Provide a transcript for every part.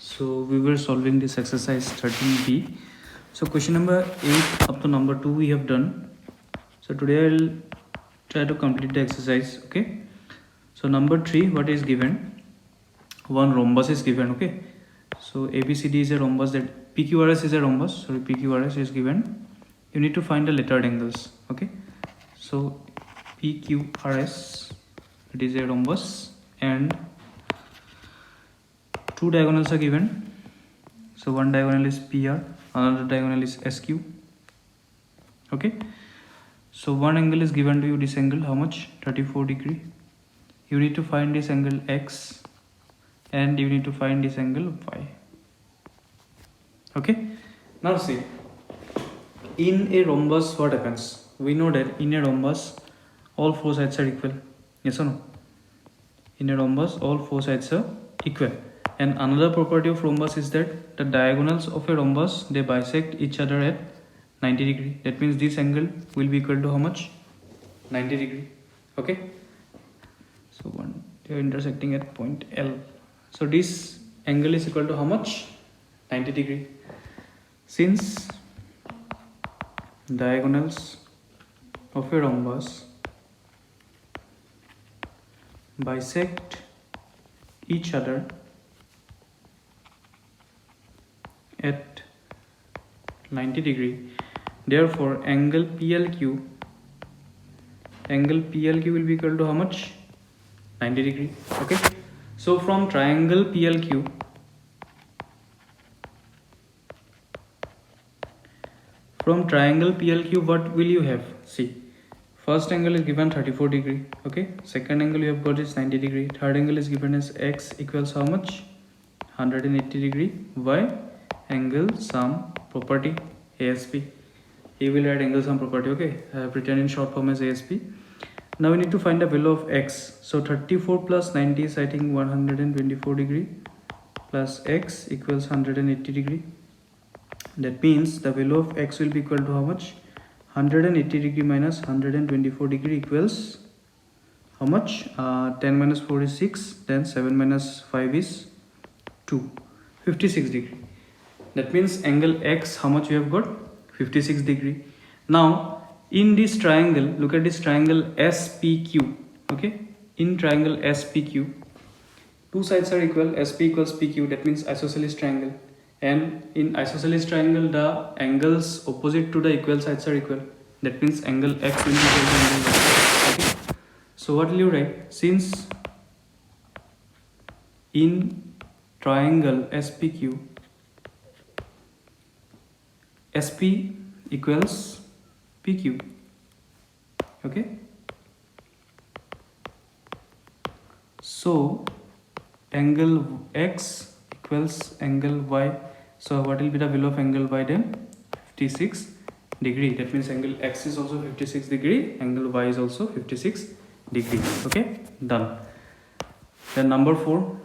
So we were solving this exercise 13b. So question number 8 up to number 2 we have done. So today I'll try to complete the exercise. Okay. So number 3, what is given? One rhombus is given. Okay. So ABCD is a rhombus, that PQRS is a rhombus. Sorry, PQRS is given. You need to find the lettered angles. Okay. So PQRS, it is a rhombus and two diagonals are given. So one diagonal is PR, another diagonal is SQ. Okay. So one angle is given to you, this angle, how much? 34 degree. You need to find this angle X and you need to find this angle Y. Okay. Now see, in a rhombus what happens? We know that in a rhombus all four sides are equal. Yes or no? In a rhombus all four sides are equal. And another property of rhombus is that the diagonals of a rhombus, they bisect each other at 90 degree. That means this angle will be equal to how much? 90 degree. Okay. So one, they are intersecting at point L. So this angle is equal to how much? 90 degree. Since diagonals of a rhombus bisect each other at 90 degree, therefore angle PLQ will be equal to how much? 90 degree. Okay. So from triangle PLQ, what will you have? See, first angle is given 34 degree. Okay. Second angle you have got is 90 degree. Third angle is given as X equals how much? 180 degree. Why? Angle sum property, ASP. He will write angle sum property. Okay, I have written in short form as ASP. Now we need to find the value of X. So 34 plus 90 is I think 124 degree plus X equals 180 degree. That means the value of X will be equal to how much? 180 degree minus 124 degree equals how much? 10 minus 4 is 6, then 7 minus 5 is 2, 56 degree. That means angle X, how much you have got? 56 degree. Now in this triangle, look at this triangle SPQ. Okay, in triangle SPQ, two sides are equal. SP equals PQ, that means isosceles triangle. And in isosceles triangle, the angles opposite to the equal sides are equal. That means angle X will be equal to angle Y. Okay. So what will you write? Since in triangle SPQ, SP equals PQ. Okay. So angle X equals angle Y. So what will be the value of angle Y then? 56 degree. That means angle X is also 56 degree. Angle Y is also 56 degree. Okay. Done. Then number 4.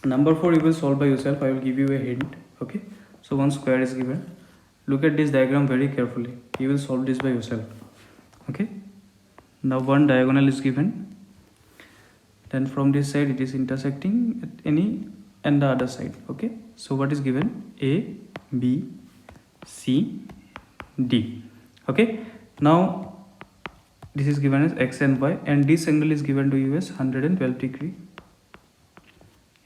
Number 4 you will solve by yourself. I will give you a hint. Okay. So one square is given. Look at this diagram very carefully. You will solve this by yourself. Okay. Now one diagonal is given. Then from this side it is intersecting at any and the other side. Okay. So what is given? A, B, C, D. Okay. Now this is given as X and Y, and this angle is given to you as 112 degree.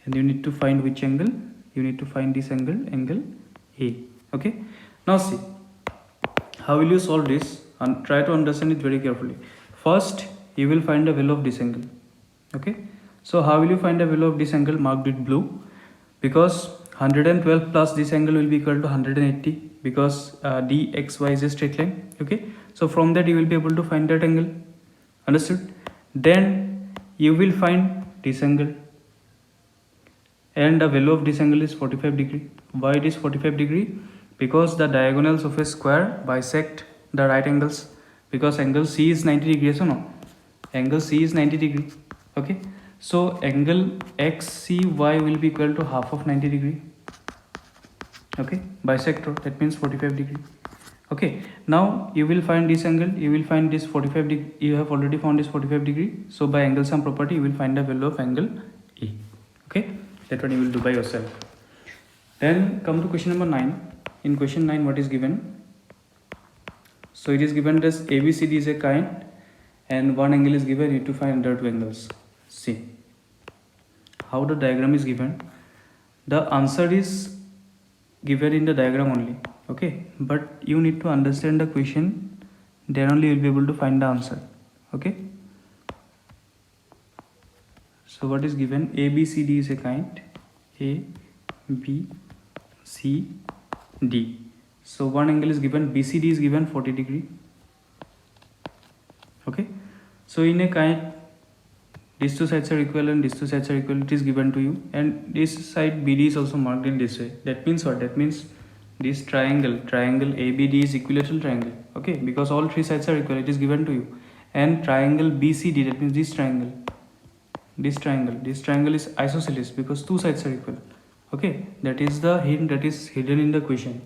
And you need to find which angle? You need to find this angle, angle A. Okay. Now see, how will you solve this? And try to understand it very carefully. First, you will find the value of this angle. Okay. So how will you find the value of this angle? Marked with blue, because 112 plus this angle will be equal to 180, because DXY is a straight line. Okay. So from that you will be able to find that angle. Understood? Then you will find this angle, and the value of this angle is 45 degree. Why it is 45 degree? Because the diagonals of a square bisect the right angles, because angle C is 90 degrees, or no? Angle C is 90 degree. Okay. So angle XCY will be equal to half of 90 degree. Okay. Bisector, that means 45 degree. Okay. Now you will find this angle, you will find this 45 degree. You have already found this 45 degree. So by angle sum property, you will find the value of angle A. Okay. That one you will do by yourself. Then come to question number 9. In question 9, what is given? So it is given as ABCD is a kind and one angle is given. You need to find under two angles. See how the diagram is given. The answer is given in the diagram only. Okay, but you need to understand the question. Then only you will be able to find the answer. Okay. So what is given? ABCD is a kind. A, B, C, D. So one angle is given. BCD is given 40 degree. Okay. So in a kind, these two sides are equal and these two sides are equal. It is given to you, and this side BD is also marked in this way. That means what? That means this triangle ABD is equilateral triangle. Okay, because all three sides are equal. It is given to you. And triangle BCD, that means this triangle is isosceles because two sides are equal. Okay, that is the hint that is hidden in the question.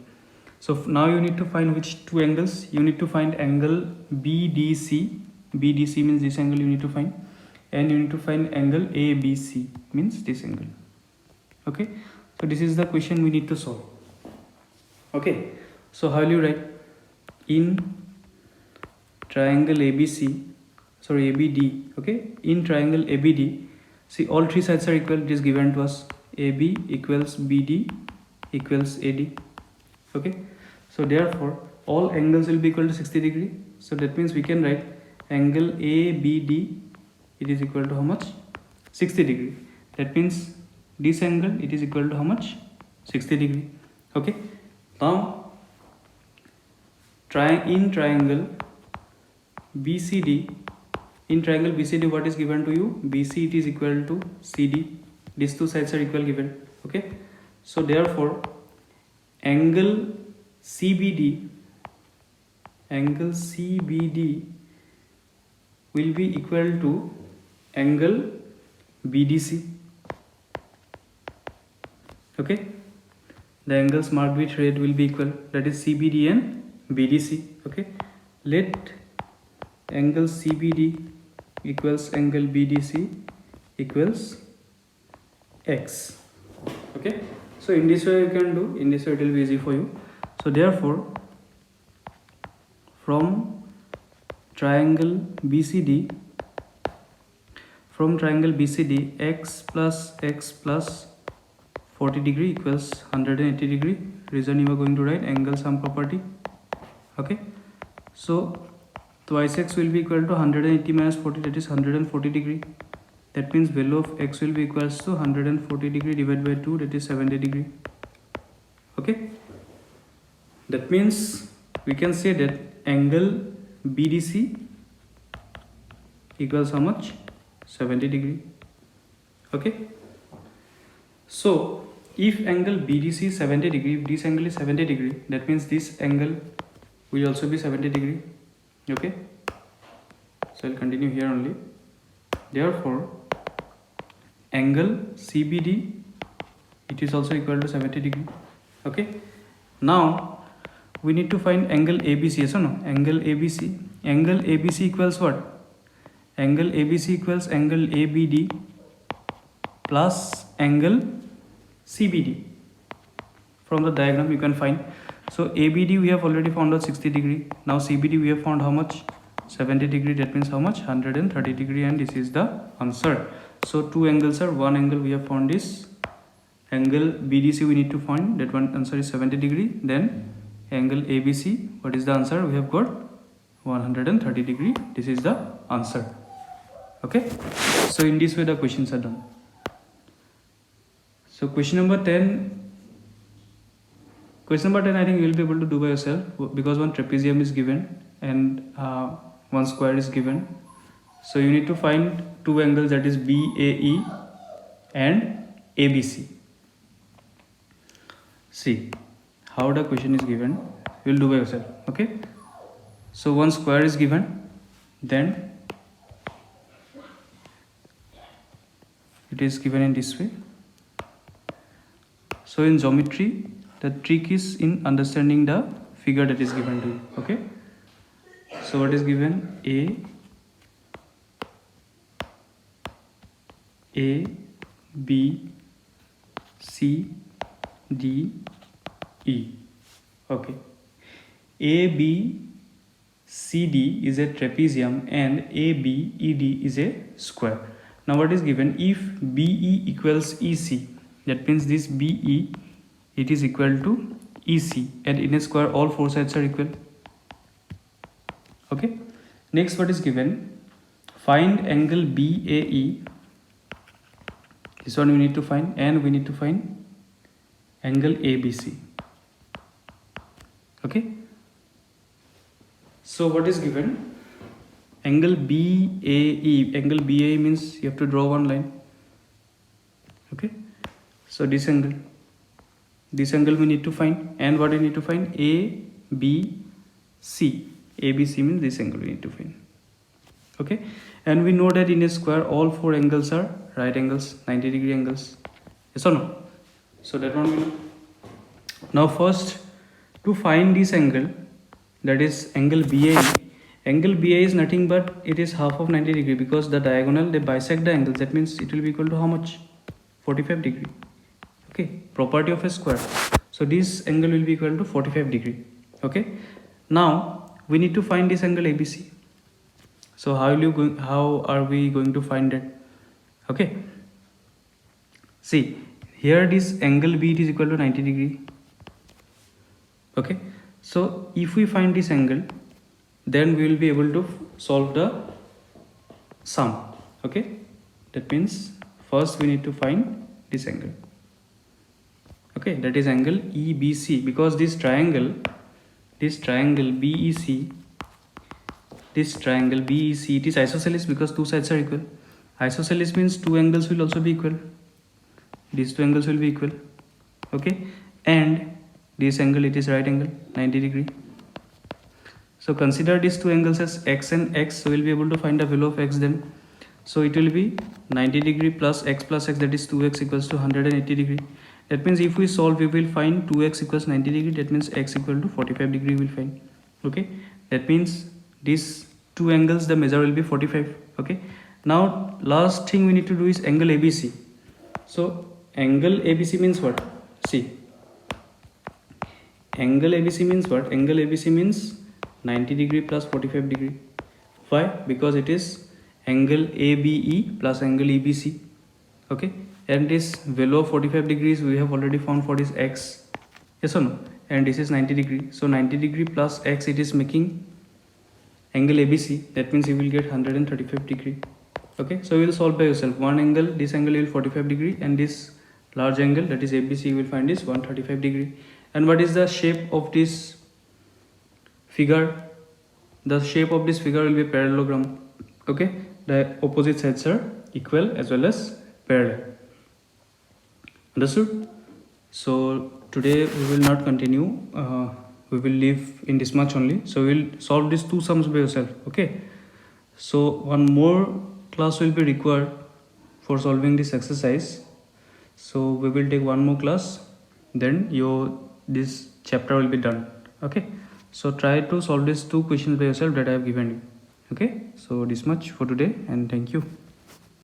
So now you need to find which two angles. You need to find angle BDC. BDC means this angle you need to find, and you need to find angle ABC means this angle. Okay, so this is the question we need to solve. Okay, so how will you write? In triangle ABD, okay, in triangle ABD, see all three sides are equal. It is given to us. AB equals BD equals AD. Okay, so therefore all angles will be equal to 60 degree. So that means we can write angle ABD, it is equal to how much? 60 degree. That means this angle, it is equal to how much? 60 degree. Okay, now in triangle BCD, what is given to you? BC, it is equal to CD. These two sides are equal given. Okay, so therefore angle CBD will be equal to angle BDC. Okay, the angles marked with red will be equal, that is CBD and BDC. Okay, let angle CBD equals angle BDC equals X. Okay, so in this way you can do, in this way it will be easy for you. So therefore from triangle BCD, X plus 40 degree equals 180 degree. Reason you are going to write angle sum property. Okay, so twice X will be equal to 180 minus 40, that is 140 degree. That means value of X will be equals to 140 degree divided by 2, that is 70 degree. Okay, that means we can say that angle BDC equals how much? 70 degree. Okay, so if angle BDC is 70 degree, if this angle is 70 degree, that means this angle will also be 70 degree. Okay, so I'll continue here only. Therefore angle CBD, it is also equal to 70 degree. Okay, now we need to find angle ABC. Yes or no? Angle ABC equals what? Angle ABC equals angle ABD plus angle CBD. From the diagram you can find. So ABD we have already found out 60 degree. Now CBD we have found how much? 70 degree. That means how much? 130 degree, and this is the answer. So two angles are, one angle we have found is angle BDC, we need to find that one, answer is 70 degree. Then angle ABC, what is the answer? We have got 130 degree. This is the answer. Okay, so in this way the questions are done. So question number 10 I think you will be able to do by yourself, because one trapezium is given and one square is given. So you need to find two angles, that is BAE and ABC. See how the question is given, you will do by yourself. Okay, so one square is given, then it is given in this way. So in geometry, the trick is in understanding the figure that is given to you. Okay, so what is given? A, B, C, D E. Okay. ABCD is a trapezium and ABED is a square. Now what is given? If BE equals EC, that means this BE, it is equal to EC, and in a square all four sides are equal. Okay. Next, what is given? Find angle BAE. This one we need to find, and we need to find angle ABC. Okay. So what is given? Angle BAE. Angle BAE means you have to draw one line. Okay. So this angle we need to find, and what we need to find? ABC. ABC means this angle we need to find. Okay. And we know that in a square all four angles are right angles, 90-degree angles. Yes or no? So that one we know. Now first, to find this angle, that is angle BAE. Angle BAE is nothing but it is half of 90 degree, because the diagonal, they bisect the angles. That means it will be equal to how much? 45 degree. Okay, property of a square. So this angle will be equal to 45 degree. Okay. Now we need to find this angle ABC. So how are we going to find it? Okay. See, here this angle B, it is equal to 90 degree. Okay. So if we find this angle, then we will be able to solve the sum. Okay. That means first we need to find this angle. Okay, that is angle EBC, because this triangle BEC, it is isosceles because two sides are equal. Isosceles means two angles will also be equal. These two angles will be equal. Okay, and this angle, it is right angle, 90 degree. So consider these two angles as x and x. So we'll be able to find the value of x then. So it will be 90 degree plus x, that is 2x equals to 180 degree. That means if we solve, we will find 2x equals 90 degree. That means x equal to 45 degree we will find. Okay. That means these two angles, the measure will be 45. Okay. Now last thing we need to do is angle ABC. So angle ABC means what? See. Angle ABC means what? Angle ABC means 90 degree plus 45 degree. Why? Because it is angle ABE plus angle EBC. Okay. And this value of 45 degrees we have already found for this x. Yes or no? And this is 90 degree. So 90 degree plus x, it is making angle ABC. That means you will get 135 degree. Okay. So you will solve by yourself. One angle, this angle will 45 degree, and this large angle, that is ABC, you will find is 135 degree. And what is the shape of this figure? The shape of this figure will be parallelogram. Okay. The opposite sides are equal as well as parallel. Understood? So today we will not continue. We will leave in this much only. So we will solve these two sums by yourself. Okay. So one more class will be required for solving this exercise. So we will take one more class. Then this chapter will be done. Okay. So try to solve these two questions by yourself that I have given you. Okay. So this much for today, and thank you.